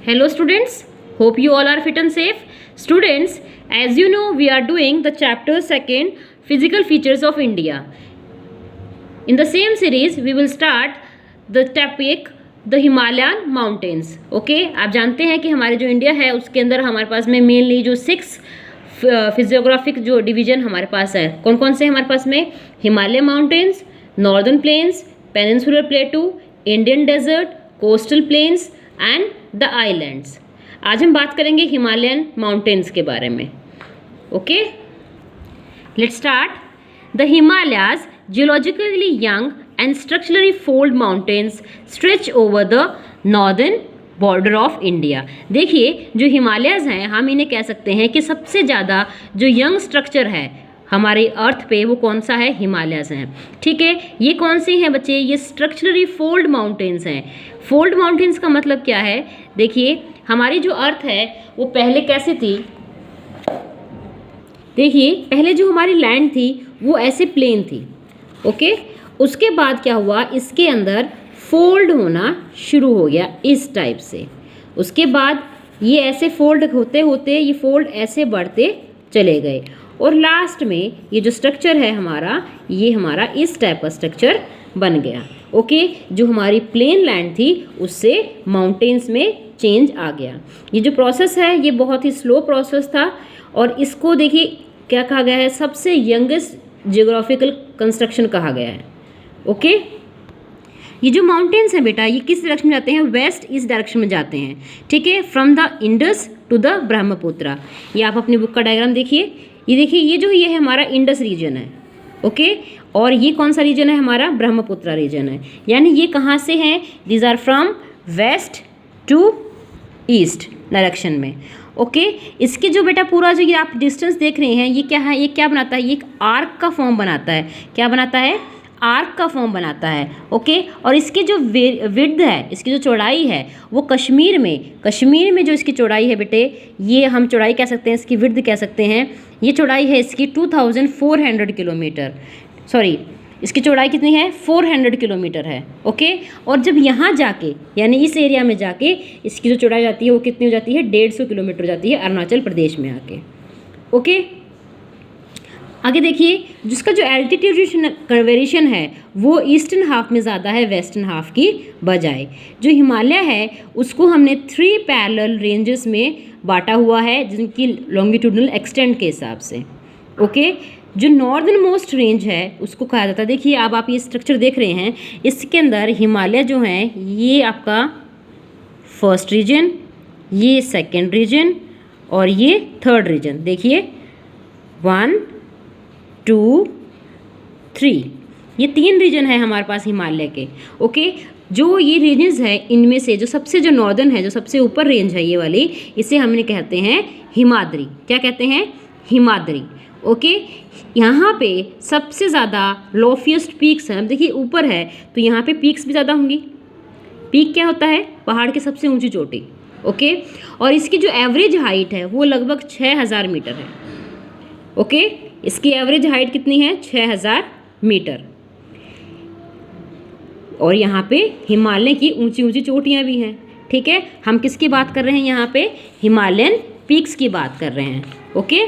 Hello students, hope you all are fit and safe. Students, as you know, we are doing the chapter 2 physical features of India. In the same series, we will start the topic the Himalayan mountains. Okay, आप जानते हैं कि हमारे जो India है उसके अंदर हमारे पास में मेनली जो 6 फिजियोग्राफिक जो डिवीजन हमारे पास है, कौन कौन से हमारे पास में? Himalaya mountains, northern plains, peninsular plateau, Indian desert, coastal plains and the islands. आज हम बात करेंगे हिमालयन माउंटेन्स के बारे में. Okay, let's start. The Himalayas geologically young and structurally fold mountains stretch over the northern border of India. देखिए, जो हिमालयाज हैं हम इन्हें कह सकते हैं कि सबसे ज़्यादा जो यंग स्ट्रक्चर है हमारे अर्थ पे वो कौन सा है? हिमालयाज हैं. ठीक है, ये कौन सी हैं बच्चे? ये स्ट्रक्चरली फोल्ड माउंटेन्स हैं. फोल्ड माउंटेन्स का मतलब क्या है? देखिए, हमारी जो अर्थ है वो पहले कैसे थी? देखिए, पहले जो हमारी लैंड थी वो ऐसे प्लेन थी. ओके, उसके बाद क्या हुआ? इसके अंदर फोल्ड होना शुरू हो गया इस टाइप से. उसके बाद ये ऐसे फोल्ड होते होते ये फोल्ड ऐसे बढ़ते चले गए और लास्ट में ये जो स्ट्रक्चर है हमारा, ये हमारा इस टाइप का स्ट्रक्चर बन गया. ओके, जो हमारी प्लेन लैंड थी उससे माउंटेन्स में चेंज आ गया. ये जो प्रोसेस है ये बहुत ही स्लो प्रोसेस था और इसको देखिए क्या कहा गया है? सबसे यंगेस्ट जियोग्राफिकल कंस्ट्रक्शन कहा गया है. ओके, ये जो माउंटेन्स हैं बेटा ये किस डायरेक्शन में जाते हैं? वेस्ट ईस्ट डायरेक्शन में जाते हैं. ठीक है, from the Indus to the Brahmaputra. ये आप अपनी बुक का डायग्राम देखिए. ये देखिए, ये है हमारा इंडस रीजन है. ओके, और ये कौन सा रीजन है? हमारा ब्रह्मपुत्र रीजन है. यानी ये कहाँ से हैं? These are from west to east direction में. ओके, इसके जो बेटा पूरा जो ये आप डिस्टेंस देख रहे हैं ये क्या है? ये क्या बनाता है? ये एक आर्क का फॉर्म बनाता है. क्या बनाता है? आर्क का फॉर्म बनाता है. ओके, और इसकी जो विड्थ है, इसकी जो चौड़ाई है वो कश्मीर में जो इसकी चौड़ाई है बेटे, ये हम चौड़ाई कह सकते हैं, इसकी विड्थ कह सकते हैं. ये चौड़ाई है इसकी 2400 किलोमीटर. सॉरी, इसकी चौड़ाई कितनी है? 400 किलोमीटर है. ओके, और जब यहाँ जाके यानी इस एरिया में जाके इसकी जो चौड़ाई जाती है वो कितनी हो जाती है? 150 किलोमीटर हो जाती है अरुणाचल प्रदेश में आके. ओके, आगे देखिए, जिसका जो एल्टीट्यूड वेरिएशन है वो ईस्टर्न हाफ में ज़्यादा है वेस्टर्न हाफ की बजाय. जो हिमालय है उसको हमने 3 पैरेलल रेंजेस में बांटा हुआ है जिनकी लॉन्गिट्यूडनल एक्सटेंट के हिसाब से. ओके, जो नॉर्दर्न मोस्ट रेंज है उसको कहा जाता है. देखिए, अब आप ये स्ट्रक्चर देख रहे हैं, इसके अंदर हिमालय जो हैं ये आपका फर्स्ट रीजन, ये सेकेंड रीजन और ये थर्ड रीजन. देखिए 1 2 3, ये 3 रीजन है हमारे पास हिमालय के. ओके, जो ये रेंजेस है इनमें से जो सबसे जो नॉर्दर्न है, जो सबसे ऊपर रेंज है ये वाली, इसे हमने कहते हैं हिमाद्री. क्या कहते हैं? हिमाद्री. ओके, यहाँ पे सबसे ज़्यादा लॉफिएस्ट पीक्स हैं. देखिए ऊपर है तो यहाँ पे पीक्स भी ज़्यादा होंगी. पीक क्या होता है? पहाड़ की सबसे ऊंची चोटी. ओके, और इसकी जो एवरेज हाइट है वो लगभग 6000 मीटर है. ओके, इसकी एवरेज हाइट कितनी है? 6000 मीटर. और यहाँ पे हिमालय की ऊंची ऊंची चोटियाँ भी हैं. ठीक है, हम किसकी बात कर रहे हैं यहाँ पे? हिमालयन पीक्स की बात कर रहे हैं. ओके,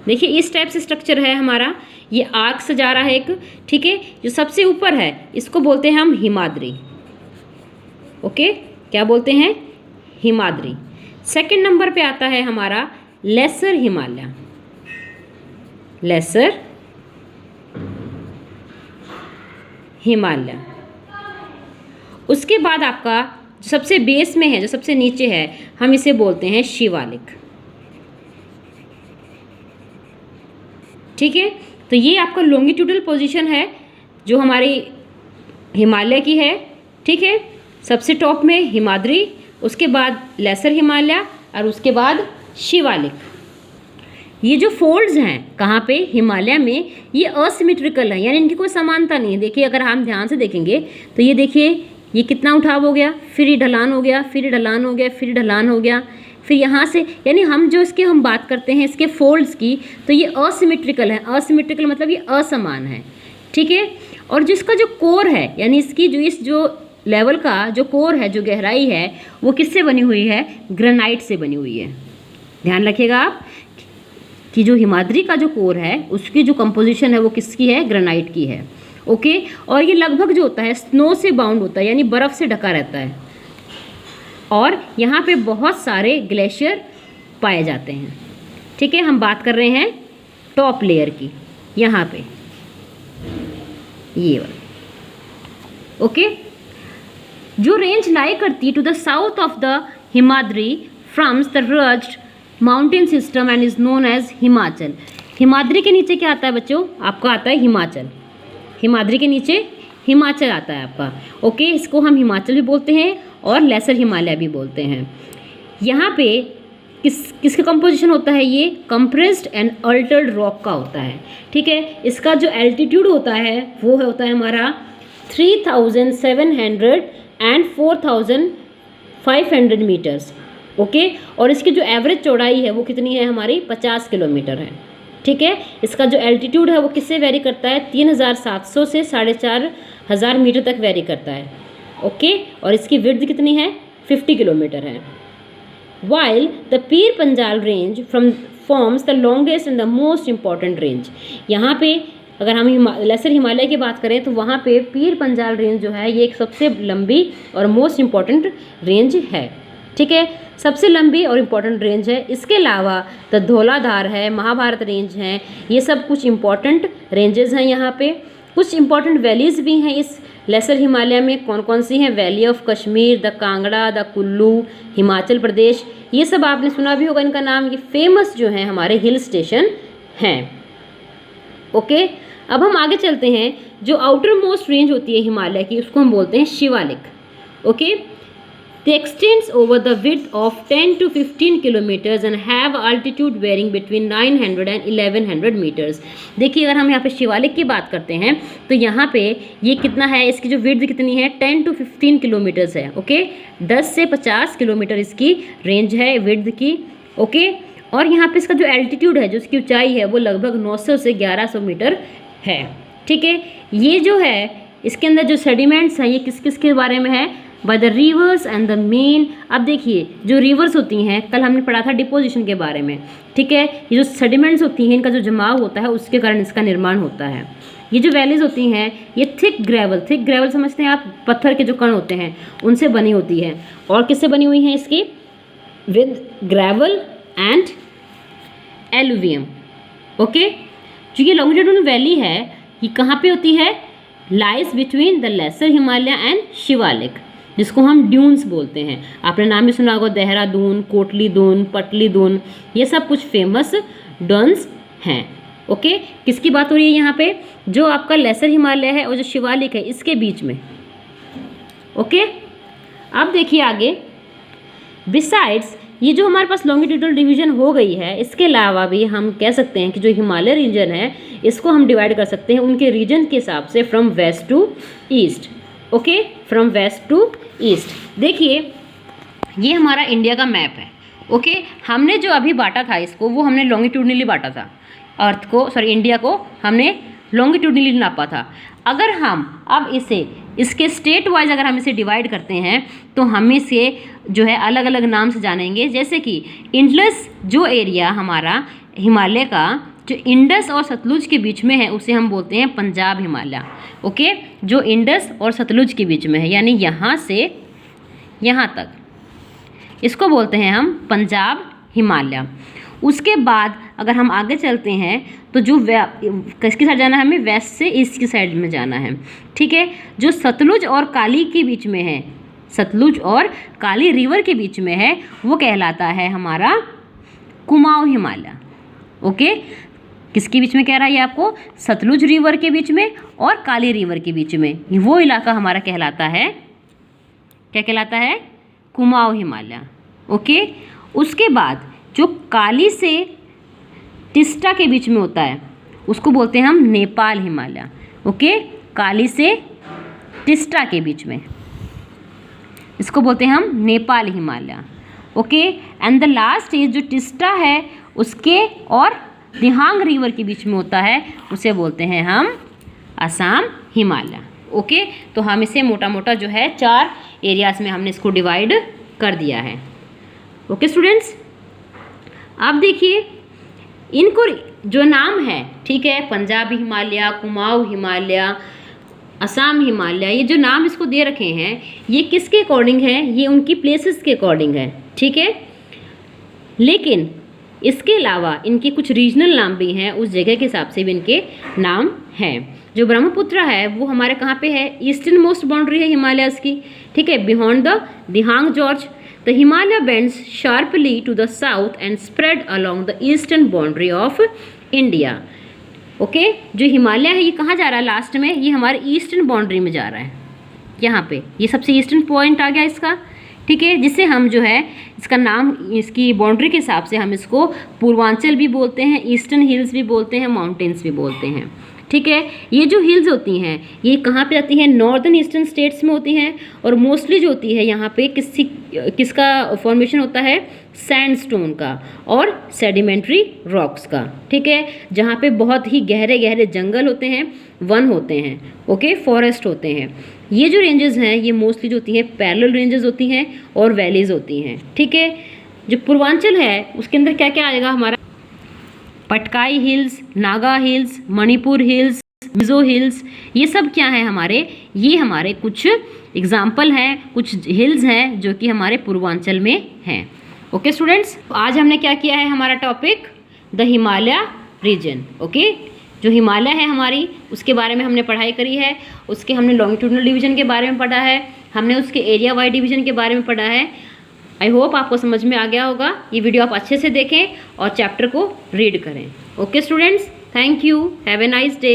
देखिए इस टाइप से स्ट्रक्चर है हमारा. ये आर्क से जा रहा है एक. ठीक है, जो सबसे ऊपर है इसको बोलते हैं हम हिमाद्री. ओके, क्या बोलते हैं? हिमाद्री. सेकंड नंबर पे आता है हमारा लेसर हिमालय. लेसर हिमालय. उसके बाद आपका जो सबसे बेस में है, जो सबसे नीचे है, हम इसे बोलते हैं शिवालिक. ठीक है, तो ये आपका लॉन्गिट्यूडल पोजीशन है जो हमारी हिमालय की है. ठीक है, सबसे टॉप में हिमाद्री, उसके बाद लेसर हिमालय और उसके बाद शिवालिक. ये जो फोल्ड्स हैं कहाँ पे? हिमालय में. ये असिमेट्रिकल है, यानी इनकी कोई समानता नहीं है. देखिए, अगर हम ध्यान से देखेंगे तो ये देखिए, ये कितना उठाव हो गया, फिर ये ढलान हो गया, फिर ढलान हो गया, फिर ढलान हो गया, फिर यहाँ से, यानी हम जो इसके हम बात करते हैं इसके फोल्ड्स की, तो ये असिमेट्रिकल है. असिमेट्रिकल मतलब ये असमान है. ठीक है, और जिसका जो कोर है यानी इसकी जो इस जो लेवल का जो कोर है, जो गहराई है, वो किससे बनी हुई है? ग्रेनाइट से बनी हुई है। ध्यान रखिएगा आप कि जो हिमाद्री का जो कोर है उसकी जो कंपोजिशन है वो किसकी है? ग्रेनाइट की है। ओके, और ये लगभग जो होता है स्नो से बाउंड होता है, यानी बर्फ़ से ढका रहता है, और यहाँ पे बहुत सारे ग्लेशियर पाए जाते हैं। ठीक है, हम बात कर रहे हैं टॉप लेयर की, यहाँ पे ये वाला। ओके, जो रेंज लाई करती है to the south of the Himadri forms the rugged mountain system and is known as Himachal. Himadri के नीचे क्या आता है बच्चों? आपका आता है हिमाचल। हिमाद्री के नीचे हिमाचल आता है आपका। ओके, इसको हम हिमाचल भी बोलते हैं और लेसर हिमालय भी बोलते हैं। यहाँ पे किसका कंपोजिशन होता है? ये कंप्रेस्ड एंड अल्टर्ड रॉक का होता है। ठीक है, इसका जो एल्टीट्यूड होता है वो होता है हमारा 3700 एंड 4500 मीटर्स। ओके, और इसकी जो एवरेज चौड़ाई है वो कितनी है हमारी? 50 किलोमीटर है। ठीक है, इसका जो एल्टीट्यूड है वो किससे वेरी करता है? 3700 से 4500 मीटर तक वेरी करता है। ओके, और इसकी विड्थ कितनी है? 50 किलोमीटर है। While the Pir Panjal range forms the longest and the most important range। यहाँ पे अगर हम लेसर हिमालय की बात करें तो वहाँ पे पीर पंजाल रेंज जो है ये एक सबसे लंबी और मोस्ट इम्पॉर्टेंट रेंज है। ठीक है, सबसे लंबी और इम्पॉर्टेंट रेंज है। इसके अलावा द धौलाधार है, महाभारत रेंज हैं, ये सब कुछ इम्पॉर्टेंट रेंजेस हैं। यहाँ पे कुछ इम्पॉर्टेंट वैलीज़ भी हैं इस लेसर हिमालय में। कौन कौन सी हैं? Valley of Kashmir, the Kangra, the Kullu, Himachal Pradesh, ये सब आपने सुना भी होगा इनका नाम। ये फेमस जो हैं हमारे हिल स्टेशन हैं। ओके, अब हम आगे चलते हैं। जो आउटर मोस्ट रेंज होती है हिमालय की उसको हम बोलते हैं Shivalik. Okay, they extends over the width of 10 to 15 kilometers and have altitude varying between 900 and 1100 meters। देखिए, अगर हम यहाँ पे शिवालिक की बात करते हैं तो यहाँ पे ये कितना है? इसकी जो विड्थ कितनी है? 10 to 15 किलोमीटर्स है। ओके, 10 से 50 किलोमीटर इसकी रेंज है विड्थ की। ओके, और यहाँ पे इसका जो एल्टीट्यूड है, जो इसकी ऊंचाई है, वो लगभग 900 से 1100 मीटर है। ठीक है, ये जो है इसके अंदर जो सेडिमेंट्स हैं ये किस किस के बारे में है? By the reverse and the main. अब देखिए, जो रिवर्स होती हैं, कल हमने पढ़ा था डिपोजिशन के बारे में। ठीक है, ये जो सेडिमेंट्स होती हैं इनका जो जमाव होता है उसके कारण इसका निर्माण होता है। ये जो वैलीज होती हैं ये थिक ग्रेवल समझते हैं आप? पत्थर के जो कण होते हैं उनसे बनी होती है। और किससे बनी हुई हैं इसकी? With gravel and alluvium. Okay, जो ये लॉन्गिट्यूडिनल वैली है ये कहाँ पे होती है? Lies between the lesser Himalaya and Shivalik, जिसको हम ड्यून्स बोलते हैं। आपने नाम भी सुना होगा, देहरादून, कोटली दून, पटली दून, ये सब कुछ फेमस डन्स हैं। ओके, किसकी बात हो रही है यहाँ पे? जो आपका लेसर हिमालय है और जो शिवालिक है इसके बीच में। ओके, अब देखिए आगे। बिसाइड्स ये जो हमारे पास लॉन्गिट्यूडनल डिवीजन हो गई है, इसके अलावा भी हम कह सकते हैं कि जो हिमालय रीजन है इसको हम डिवाइड कर सकते हैं उनके रीजन के हिसाब से, from west to east. Okay, from west to east. देखिए, ये हमारा इंडिया का मैप है। ओके, हमने जो अभी बांटा था इसको, वो हमने लॉन्गिट्यूडनली बांटा था। अर्थ को, सॉरी इंडिया को हमने लॉन्गिट्यूडनली नापा था। अगर हम अब इसे इसके स्टेट वाइज अगर हम इसे डिवाइड करते हैं तो हम इसे जो है अलग अलग नाम से जानेंगे। जैसे कि इंडस जो एरिया हमारा हिमालय का जो इंडस और सतलुज के बीच में है उसे हम बोलते हैं पंजाब हिमालय। ओके, जो इंडस और सतलुज के बीच में है, यानी यहाँ से यहाँ तक, इसको बोलते हैं हम पंजाब हिमालय। उसके बाद अगर हम आगे चलते हैं तो जो किसकी साइड जाना है? हमें वेस्ट से ईस्ट की साइड में जाना है। ठीक है, जो सतलुज और काली के बीच में है, सतलुज और काली रिवर के बीच में है, वो कहलाता है हमारा कुमाऊं हिमालय। ओके, किसके बीच में कह रहा है ये आपको? सतलुज रिवर के बीच में और काली रिवर के बीच में। वो इलाका हमारा कहलाता है, क्या कहलाता है? कुमाऊं हिमालय। ओके, उसके बाद जो काली से टिस्टा के बीच में होता है उसको बोलते हैं हम नेपाल हिमालय। ओके, काली से टिस्टा के बीच में इसको बोलते हैं हम Nepal Himalaya. Okay, and the last is जो टिस्टा है उसके और दिहांग रिवर के बीच में होता है, उसे बोलते हैं हम असम हिमालय। ओके, तो हम इसे मोटा मोटा जो है 4 एरियाज़ में हमने इसको डिवाइड कर दिया है। ओके स्टूडेंट्स, आप देखिए इनको जो नाम है, ठीक है, पंजाब हिमालय, कुमाऊं हिमालय, असम हिमालय, ये जो नाम इसको दे रखे हैं ये किसके अकॉर्डिंग है? ये उनकी प्लेसेस के अकॉर्डिंग है, ठीक है। लेकिन इसके अलावा इनके कुछ रीजनल नाम भी हैं, उस जगह के हिसाब से भी इनके नाम हैं। जो ब्रह्मपुत्र है वो हमारे कहाँ पे है? ईस्टर्न मोस्ट बाउंड्री है हिमालयस की, ठीक है, beyond the Dihang George. The Himalaya bends sharply to the south and spread along the eastern boundary of India. Okay, जो हिमालय है ये कहाँ जा रहा है लास्ट में? ये हमारे ईस्टर्न बाउंड्री में जा रहा है, यहाँ पे ये सबसे ईस्टर्न पॉइंट आ गया इसका, ठीक है, जिसे हम जो है इसका नाम इसकी बाउंड्री के हिसाब से हम इसको पूर्वांचल भी बोलते हैं, ईस्टर्न हिल्स भी बोलते हैं, माउंटेन्स भी बोलते हैं, ठीक है। ये जो हिल्स होती हैं ये कहाँ पे आती हैं? नॉर्दर्न ईस्टर्न स्टेट्स में होती हैं, और मोस्टली जो होती है यहाँ पे किसका फॉर्मेशन होता है? सैंडस्टोन का और सेडिमेंट्री रॉक्स का, ठीक है, जहाँ पे बहुत ही गहरे गहरे जंगल होते हैं, वन होते हैं, ओके, फॉरेस्ट होते हैं। ये जो रेंजेस हैं ये मोस्टली जो होती हैं पैरेलल रेंजेस होती हैं और वैलीज होती हैं, ठीक है। जो पूर्वांचल है उसके अंदर क्या क्या आएगा हमारा? Patkai hills, Naga hills, Manipur hills, Mizo hills, ये सब क्या है हमारे? ये हमारे कुछ एग्जाम्पल हैं, कुछ हिल्स हैं जो कि हमारे पूर्वांचल में हैं। ओके स्टूडेंट्स, आज हमने क्या किया है? हमारा topic the Himalaya region, okay. जो हिमालय है हमारी उसके बारे में हमने पढ़ाई करी है, उसके हमने लॉन्गिट्यूडनल डिवीजन के बारे में पढ़ा है, हमने उसके एरिया वाइड डिवीजन के बारे में पढ़ा है। आई होप आपको समझ में आ गया होगा। ये वीडियो आप अच्छे से देखें और चैप्टर को रीड करें। Okay students, thank you, have a nice day.